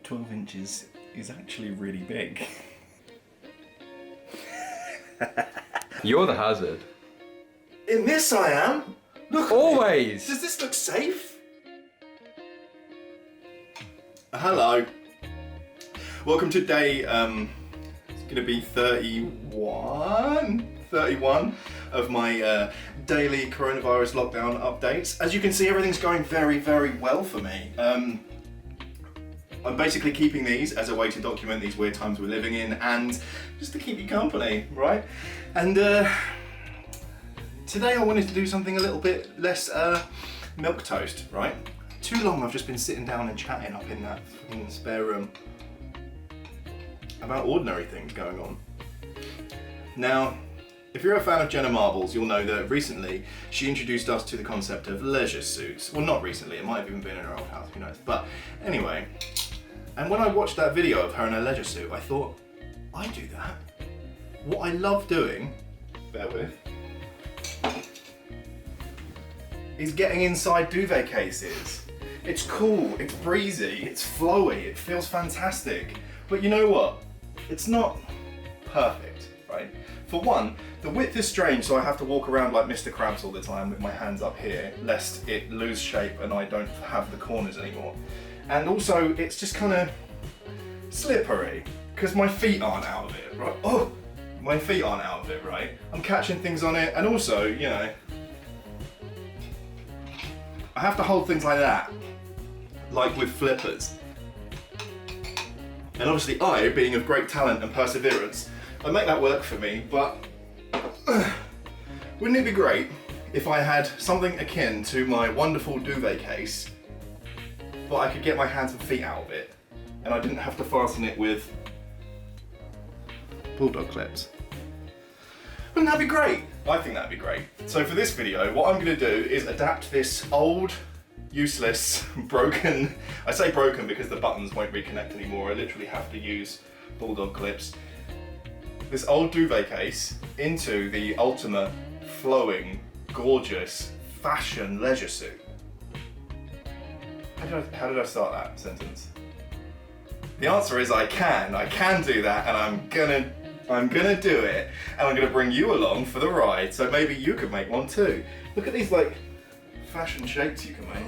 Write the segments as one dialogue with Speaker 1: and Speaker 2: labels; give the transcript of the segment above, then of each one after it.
Speaker 1: 12 inches is actually really big.
Speaker 2: You're the hazard.
Speaker 1: In this I am. Look.
Speaker 2: Always.
Speaker 1: Does this look safe? Hello. Welcome to day, it's gonna be 31 of my daily coronavirus lockdown updates. As you can see, everything's going very, very well for me. I'm basically keeping these as a way to document these weird times we're living in and just to keep you company, right? And today I wanted to do something a little bit less milquetoast, right? Too long I've just been sitting down and chatting up in that fucking spare room about ordinary things going on. Now, if you're a fan of Jenna Marbles, you'll know that recently she introduced us to the concept of leisure suits. Well, not recently, it might have even been in her old house, who knows. But anyway, and when I watched that video of her in a leisure suit, I thought, I do that. What I love doing, bear with, is getting inside duvet cases. It's cool, it's breezy, it's flowy, it feels fantastic. But you know what? It's not perfect, right? For one, the width is strange, so I have to walk around like Mr. Krabs all the time with my hands up here, lest it lose shape and I don't have the corners anymore. And also, it's just kind of slippery, because my feet aren't out of it, right? Oh, my feet aren't out of it, right? I'm catching things on it, and also, you know, I have to hold things like that, like with flippers. And obviously I, being of great talent and perseverance, I make that work for me, but wouldn't it be great if I had something akin to my wonderful duvet case, but I could get my hands and feet out of it, and I didn't have to fasten it with bulldog clips? Wouldn't that be great? I think that'd be great. So for this video, what I'm gonna do is adapt this old, useless, broken, I say broken because the buttons won't reconnect anymore, I literally have to use bulldog clips, this old duvet case into the ultimate, flowing, gorgeous, fashion leisure suit. How did I start that sentence? The answer is I can do that, and I'm gonna do it, and I'm gonna bring you along for the ride, so maybe you could make one too. Look at these like fashion shapes you can make.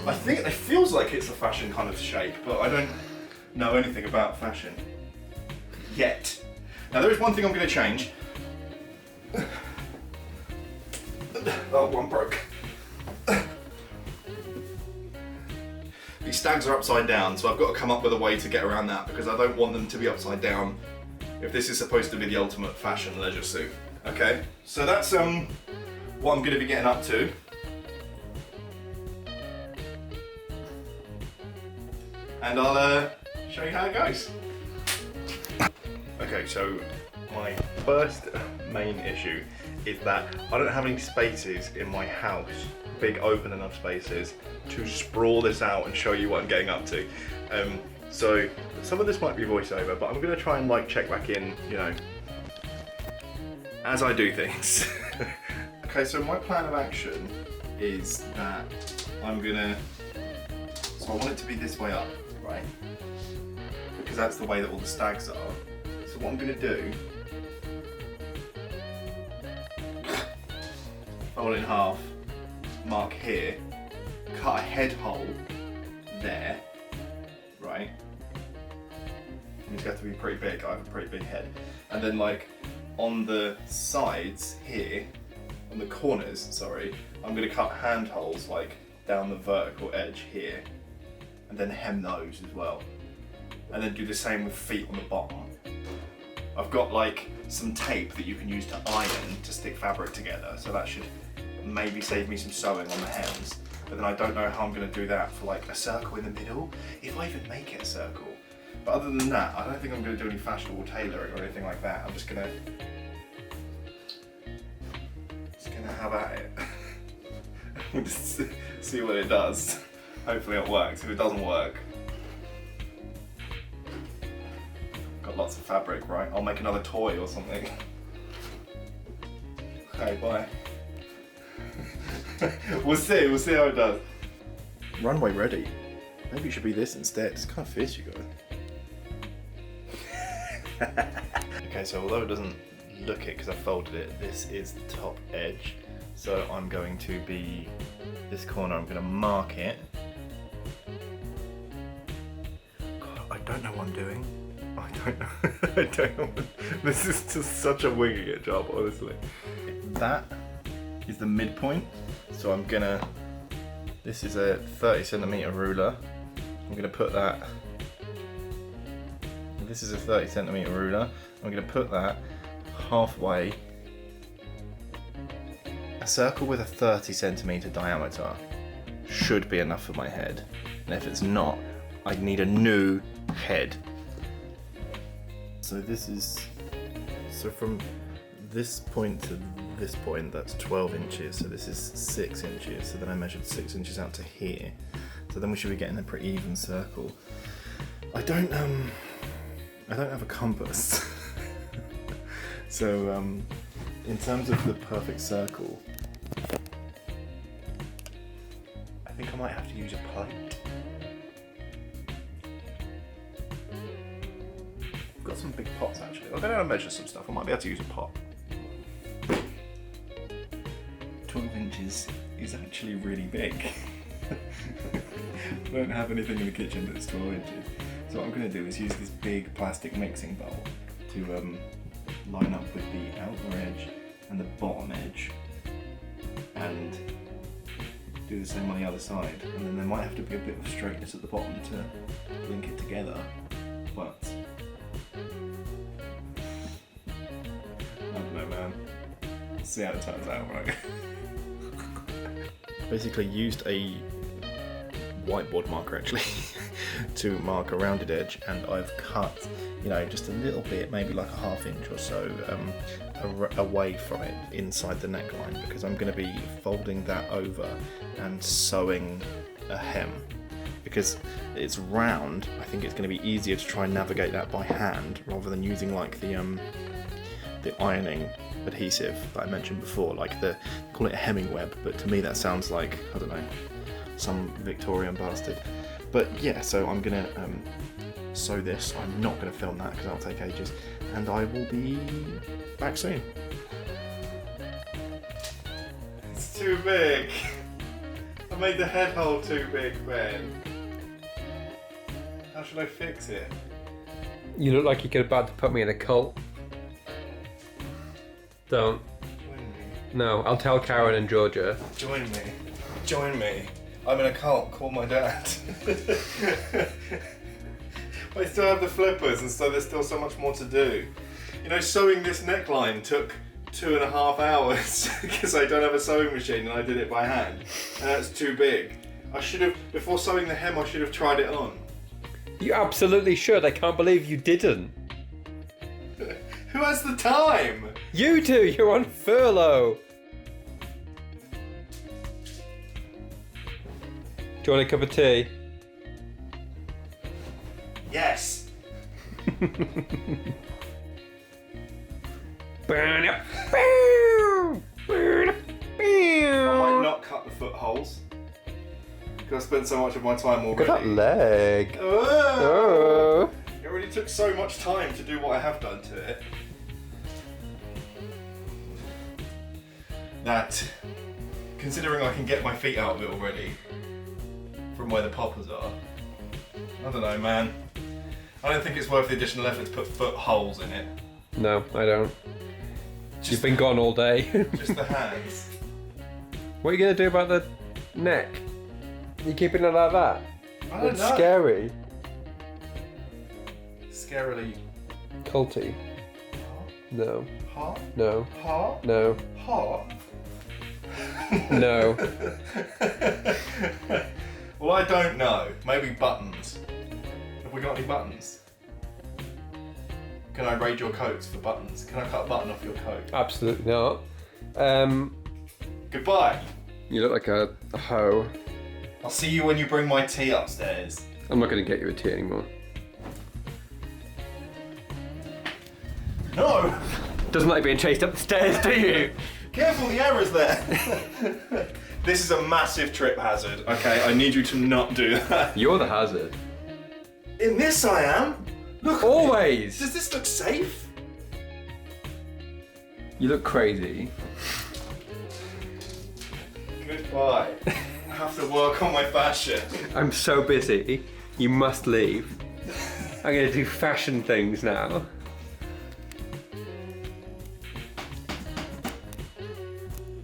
Speaker 1: I think it feels like it's a fashion kind of shape, but I don't know anything about fashion yet. Now there is one thing I'm gonna change. Oh, one broke. These stags are upside down, so I've got to come up with a way to get around that because I don't want them to be upside down if this is supposed to be the ultimate fashion leisure suit. Okay, so that's what I'm going to be getting up to. And I'll show you how it goes. Okay, so my first main issue is that I don't have any spaces in my house, big open enough spaces, to sprawl this out and show you what I'm getting up to. So some of this might be voiceover, but I'm gonna try and like check back in, you know, as I do things. Okay, so my plan of action is that so I want it to be this way up, right? Because that's the way that all the stags are. So what I'm gonna do, fold it in half, mark here, cut a head hole there, right? It's got to be pretty big, I have a pretty big head. And then like on the sides here, on the corners, sorry, I'm gonna cut hand holes like down the vertical edge here, and then hem those as well. And then do the same with feet on the bottom. I've got like some tape that you can use to iron to stick fabric together, so that should maybe save me some sewing on the hems. But then I don't know how I'm going to do that for like a circle in the middle, if I even make it a circle. But other than that, I don't think I'm going to do any fashionable tailoring or anything like that. I'm just going to have at it. Just see what it does. Hopefully it works. If it doesn't work, got lots of fabric, right? I'll make another toy or something. Okay, bye. We'll see how it does. Runway ready. Maybe it should be this instead. It's kind of fierce, you guys. Okay, so although it doesn't look it because I folded it, this is the top edge. So I'm going to be this corner. I'm going to mark it. God, I don't know what I'm doing. I don't know. I don't know. This is just such a winging it job, honestly. That is the midpoint. So I'm gonna. This is a 30cm ruler. I'm gonna put that. This is a 30cm ruler. I'm gonna put that halfway. A circle with a 30cm diameter should be enough for my head. And if it's not, I need a new head. So this is, so from this point to this point, that's 12 inches. So this is 6 inches. So then I measured 6 inches out to here. So then we should be getting a pretty even circle. I don't have a compass. So in terms of the perfect circle, I think I might have to use a plate. I've got some big pots actually. I'm going to measure some stuff. I might be able to use a pot. 12 inches is actually really big. I don't have anything in the kitchen that's 12 inches. So what I'm going to do is use this big plastic mixing bowl to line up with the outer edge and the bottom edge, and do the same on the other side. And then there might have to be a bit of straightness at the bottom to link it together, but I don't know, man. See how it turns out, right? Basically used a whiteboard marker actually to mark a rounded edge, and I've cut, you know, just a little bit, maybe like a ½ inch or so away from it inside the neckline, because I'm going to be folding that over and sewing a hem. Because it's round, I think it's going to be easier to try and navigate that by hand rather than using like the ironing adhesive that I mentioned before, like call it a hemming web, but to me that sounds like, I don't know, some Victorian bastard. But yeah, so I'm gonna sew this. I'm not gonna film that because that'll take ages, and I will be back soon. It's too big. I made the head hole too big, Ben. How should I fix it?
Speaker 2: You look like you're about to put me in a cult. Don't.
Speaker 1: Join me.
Speaker 2: No, I'll tell Karen and Georgia.
Speaker 1: Join me. Join me. I'm in a cult. Call my dad. I still have the flippers, and so there's still so much more to do. You know, sewing this neckline took 2.5 hours because I don't have a sewing machine and I did it by hand, and that's too big. I should have, before sewing the hem, I should have tried it on.
Speaker 2: You absolutely should. I can't believe you didn't.
Speaker 1: Who has the time?
Speaker 2: You do. You're on furlough. Do you want a cup of tea?
Speaker 1: Yes. I might not cut the footholes because I spent so much of my time already.
Speaker 2: Look at that leg.
Speaker 1: Oh. It already took so much time to do what I have done to it. That, considering I can get my feet out of it already, from where the poppers are, I don't know, man. I don't think it's worth the additional effort to put foot holes in it.
Speaker 2: No, I don't. You've been gone all day.
Speaker 1: Just the hands.
Speaker 2: What are you going to do about the neck? You keeping it like that?
Speaker 1: I don't
Speaker 2: It's
Speaker 1: know.
Speaker 2: scary.
Speaker 1: Scarily
Speaker 2: Culty. No.
Speaker 1: hot?
Speaker 2: No.
Speaker 1: Hot?
Speaker 2: No.
Speaker 1: Hot?
Speaker 2: No.
Speaker 1: Well, I don't know. Maybe buttons. Have we got any buttons? Can I raid your coats for buttons? Can I cut a button off your coat?
Speaker 2: Absolutely not.
Speaker 1: Goodbye.
Speaker 2: You look like a hoe.
Speaker 1: I'll see you when you bring my tea upstairs.
Speaker 2: I'm not going to get you a tea anymore.
Speaker 1: No!
Speaker 2: Doesn't like being chased up the stairs, do you?
Speaker 1: Careful, the arrow's there. This is a massive trip hazard, okay? I need you to not do that.
Speaker 2: You're the hazard.
Speaker 1: In this I am. Look.
Speaker 2: Always.
Speaker 1: Does this look safe?
Speaker 2: You look crazy.
Speaker 1: Goodbye. I have to work on my fashion.
Speaker 2: I'm so busy. You must leave. I'm gonna do fashion things now.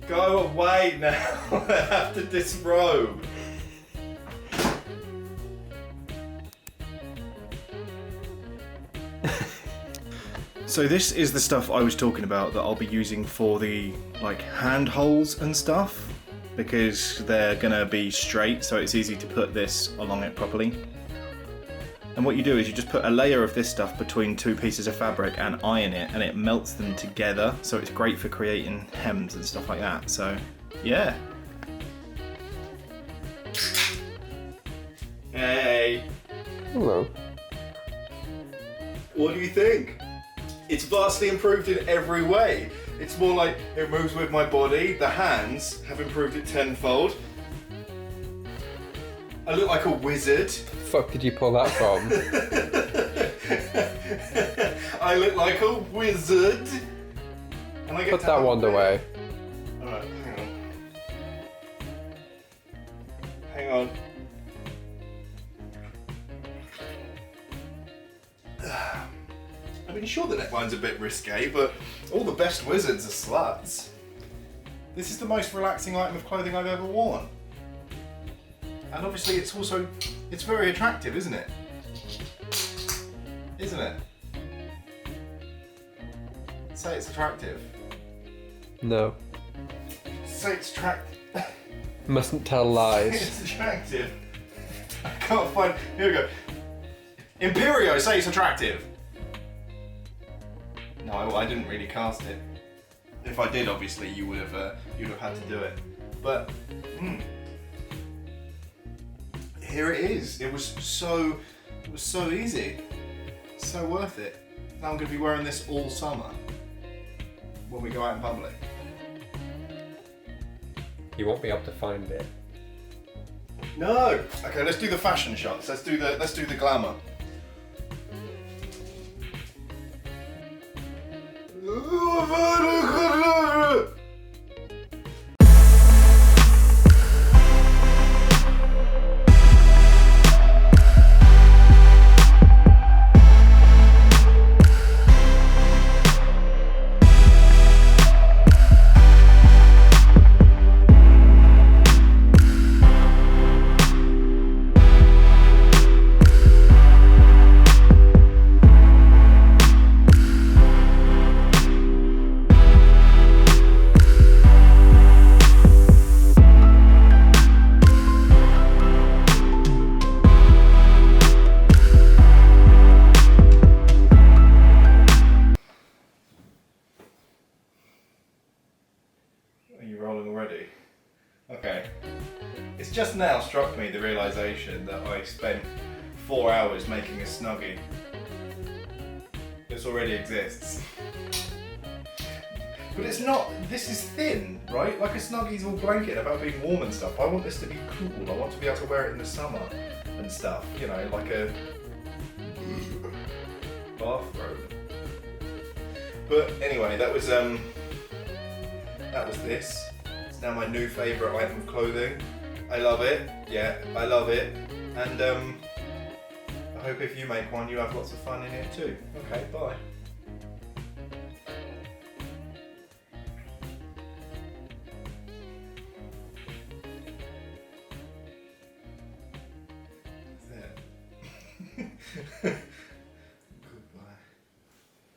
Speaker 1: Go away now. I have to disrobe. So this is the stuff I was talking about that I'll be using for the like hand holes and stuff, because they're gonna be straight, so it's easy to put this along it properly. And what you do is you just put a layer of this stuff between two pieces of fabric and iron it, and it melts them together, so it's great for creating hems and stuff like that. So yeah. Hey.
Speaker 2: Hello.
Speaker 1: What do you think? It's vastly improved in every way. It's more like it moves with my body. The hands have improved it tenfold. I look like a wizard.
Speaker 2: Fuck did you pull that from?
Speaker 1: I look like a wizard. And I get
Speaker 2: Put
Speaker 1: to
Speaker 2: that
Speaker 1: have
Speaker 2: wand
Speaker 1: a-
Speaker 2: away.
Speaker 1: Alright, hang on. Hang on. I mean, sure, the neckline's a bit risque, but all the best wizards are sluts. This is the most relaxing item of clothing I've ever worn. And obviously it's very attractive, isn't it? Isn't it? Say it's attractive.
Speaker 2: No.
Speaker 1: Say it's attractive.
Speaker 2: Mustn't tell lies.
Speaker 1: It's attractive. I can't find. Here we go. Imperio, say it's attractive. No, I didn't really cast it. If I did, obviously you'd have had to do it. But here it is. It was so easy, so worth it. Now I'm going to be wearing this all summer when we go out in public.
Speaker 2: You won't be able to find it.
Speaker 1: No. Okay, let's do the fashion shots. Let's do the glamour. Are you rolling already? Okay. It's just now struck me the realization that I spent 4 hours making a Snuggie. This already exists. But it's not, this is thin, right? Like a Snuggie's all blanket about being warm and stuff. I want this to be cool. I want to be able to wear it in the summer and stuff, you know, like a bathrobe. But anyway, that was this. It's now my new favourite item of clothing. I love it. Yeah, I love it. And I hope if you make one, you have lots of fun in it too. Okay, bye. That's it.